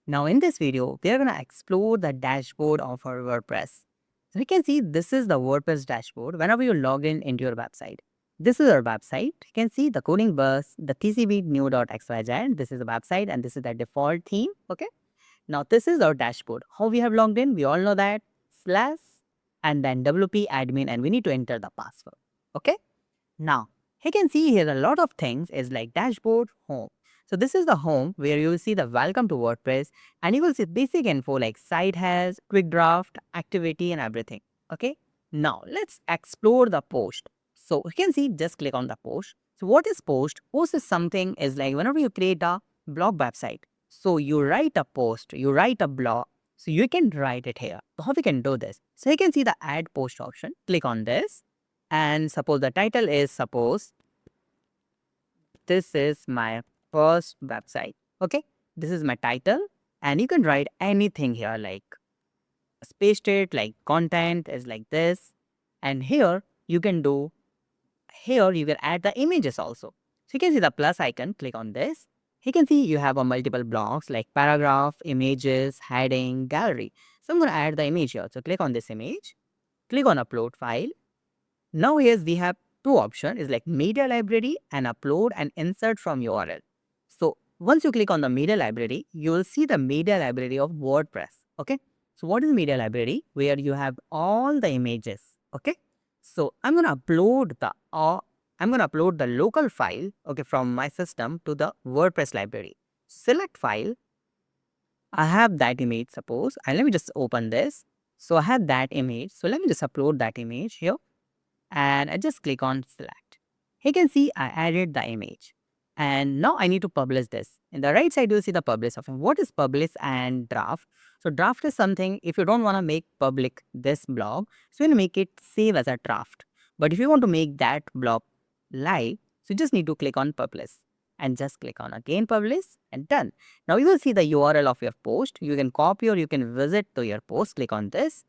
Now in this video, we are going to explore the dashboard of our WordPress. So you can see this is the WordPress dashboard whenever you log in into your website. This is our website. You can see the coding bus, the TCB new.xyz. This is the website and this is the default theme. Okay. Now this is our dashboard. How we have logged in, we all know that slash and then WP admin and we need to enter the password. Okay. Now, you can see here a lot of things is like dashboard, home. So this is the home where you will see the welcome to WordPress and you will see basic info like site has, quick draft, activity and everything. Okay. Now let's explore the post. So you can see just click on the post. So what is post? Post is something is like whenever you create a blog website. So you write a post, you write a blog. So you can write it here. So how we can do this? So you can see the add post option. Click on this and suppose the title is suppose this is my first website. Okay, this is my title and you can write anything here like paste it like content is like this and here you can do here you can add the images also. So you can see the plus icon, click on this. You can see you have a multiple blocks like paragraph, images, heading, gallery. So I'm going to add the image here. So click on this image, click on upload file. Now here we have two options is like media library and upload and insert from URL. So once you click on the media library, you will see the media library of WordPress. Okay. So what is media library? Where you have all the images. Okay. So I'm going to upload the local file, okay, from my system to the WordPress library. Select file. I have that image suppose and let me just open this. So I have that image. So let me just upload that image here and I just click on select. You can see I added the image and now I need to publish this. In the right side, you'll see the publish option. What is publish and draft? So draft is something if you don't want to make public this blog, so you make it save as a draft. But if you want to make that blog live, so you just need to click on publish and just click on again publish and done. Now you will see the URL of your post. You can copy or you can visit to your post. Click on this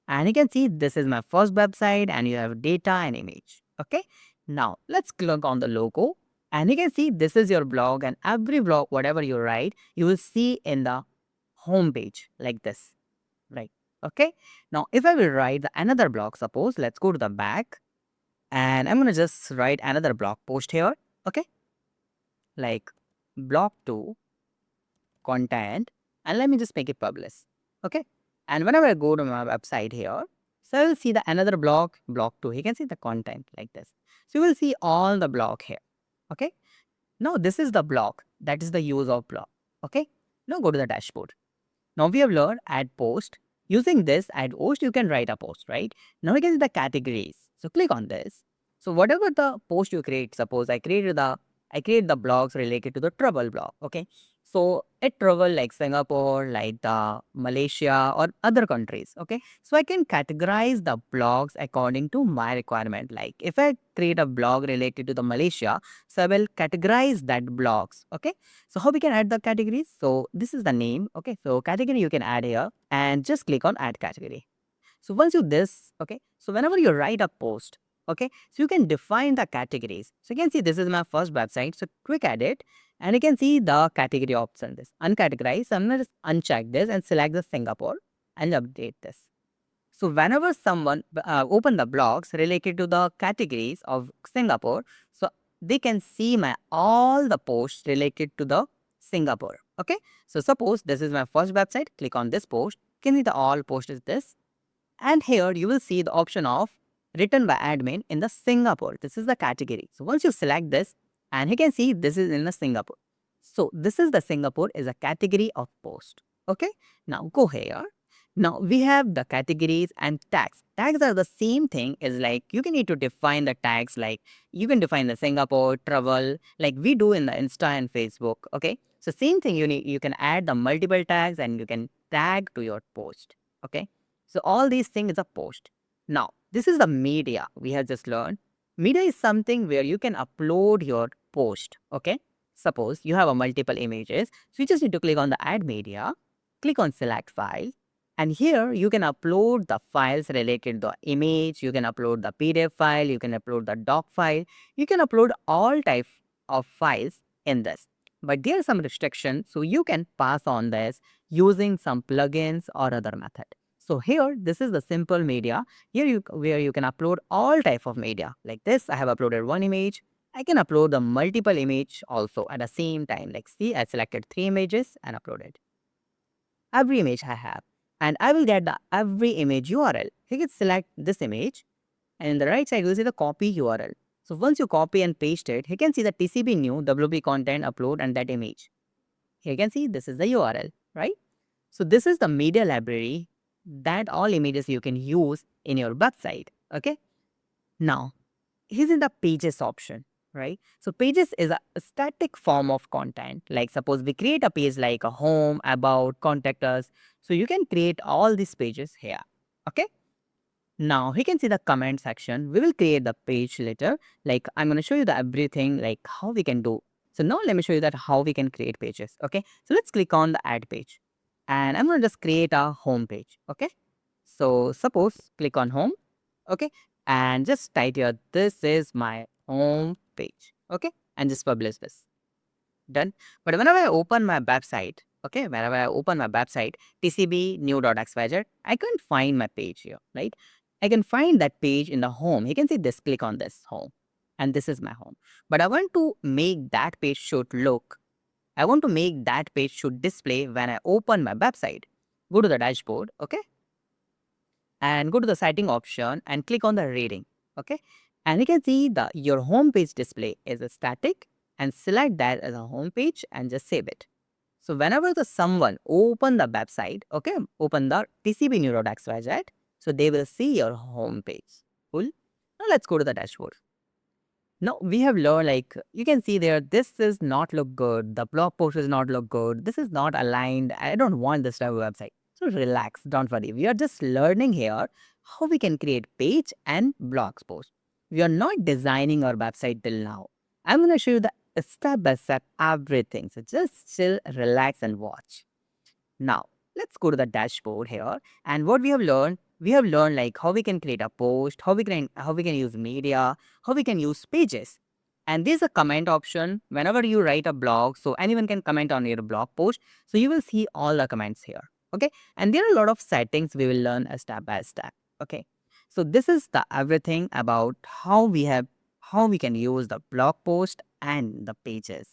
and you can see this is my first website and you have data and image. Okay. Now let's click on the logo and you can see this is your blog and every blog, whatever you write, you will see in the home page like this, right? Okay. Now if I will write another blog, suppose let's go to the back and I'm going to just write another blog post here. Okay. Like blog 2 content and let me just make it publish. Okay. And whenever I go to my website here, so I will see the another block 2. You can see the content like this. So you will see all the block here. Okay. Now this is the block. That is the use of block. Okay. Now go to the dashboard. Now we have learned add post. Using this add post, you can write a post, right? Now you can see the categories. So click on this. So whatever the post you create, suppose I create the blogs related to the travel blog. Okay. So it travel like Singapore, like the Malaysia or other countries. Okay. So I can categorize the blogs according to my requirement. Like if I create a blog related to the Malaysia, so I will categorize that blogs. Okay. So how we can add the categories? So this is the name. Okay. So category you can add here and just click on add category. So once you this, okay. So whenever you write a post, okay, so you can define the categories. So you can see this is my first website. So quick edit and you can see the category option, this uncategorize. So I'm going to just uncheck this and select the Singapore and update this. So whenever someone open the blogs related to the categories of Singapore, so they can see my all the posts related to the Singapore. Okay. So suppose this is my first website, click on this post. You can see the all post is this. And here you will see the option of written by admin in the Singapore. This is the category. So once you select this and you can see this is in the Singapore. So this is the Singapore is a category of post. Okay. Now go here. Now we have the categories and tags. Tags are the same thing as like you can need to define the tags like you can define the Singapore, travel, like we do in the Insta and Facebook. Okay. So same thing you can add the multiple tags and you can tag to your post. Okay. So all these things is a post. Now this is the media we have just learned. Media is something where you can upload your post. Okay. Suppose you have a multiple images. So you just need to click on the add media, click on select file. And here you can upload the files related to the image, you can upload the PDF file, you can upload the doc file, you can upload all type of files in this. but there are some restrictions, so you can pass on this using some plugins or other method. So here, this is the simple media. Here where you can upload all type of media. Like this, I have uploaded one image. I can upload the multiple image also at the same time. Like see, I selected 3 images and uploaded every image I have. And I will get the every image URL. You can select this image, and in the right side, you will see the copy URL. So once you copy and paste it, you can see the TCP new WP content upload and that image. Here you can see this is the URL, right? So this is the media library that all images you can use in your website. Okay. Now, here's in the pages option, right? So pages is a static form of content. Like suppose we create a page like a home, about, contact us. So you can create all these pages here. Okay. Now we can see the comment section. We will create the page later. Like I'm going to show you the everything like how we can do. So now let me show you that how we can create pages. Okay. So let's click on the add page and I'm going to just create a home page. Okay. So suppose click on home. Okay. And just type here, this is my home page. Okay. And just publish this. Done. But whenever I open my website, okay, whenever I open my website, tcb new.xyz, I can't find my page here, right? I can find that page in the home. You can see this, click on this home, and this is my home. But I want to make that page should look, I want to make that page should display when I open my website. Go to the dashboard, okay, and go to the setting option and click on the rating, okay, and you can see the your home page display is a static and select that as a home page and just save it. So whenever the someone open the website, okay, open the tcbneuro.xyz, so they will see your home page. Cool. Now let's go to the dashboard. Now we have learned, like you can see there, this is not look good. The blog post is not look good. This is not aligned. I don't want this type of website. So relax, don't worry. We are just learning here how we can create page and blog post. We are not designing our website till now. I'm going to show you the step by step everything. So just chill, relax and watch. Now, let's go to the dashboard here. And what we have learned like how we can create a post, how we can use media, how we can use pages. And there's a comment option whenever you write a blog, so anyone can comment on your blog post. So you will see all the comments here. Okay. And there are a lot of settings we will learn a step by step. Okay. So this is the everything about how we can use the blog post and the pages.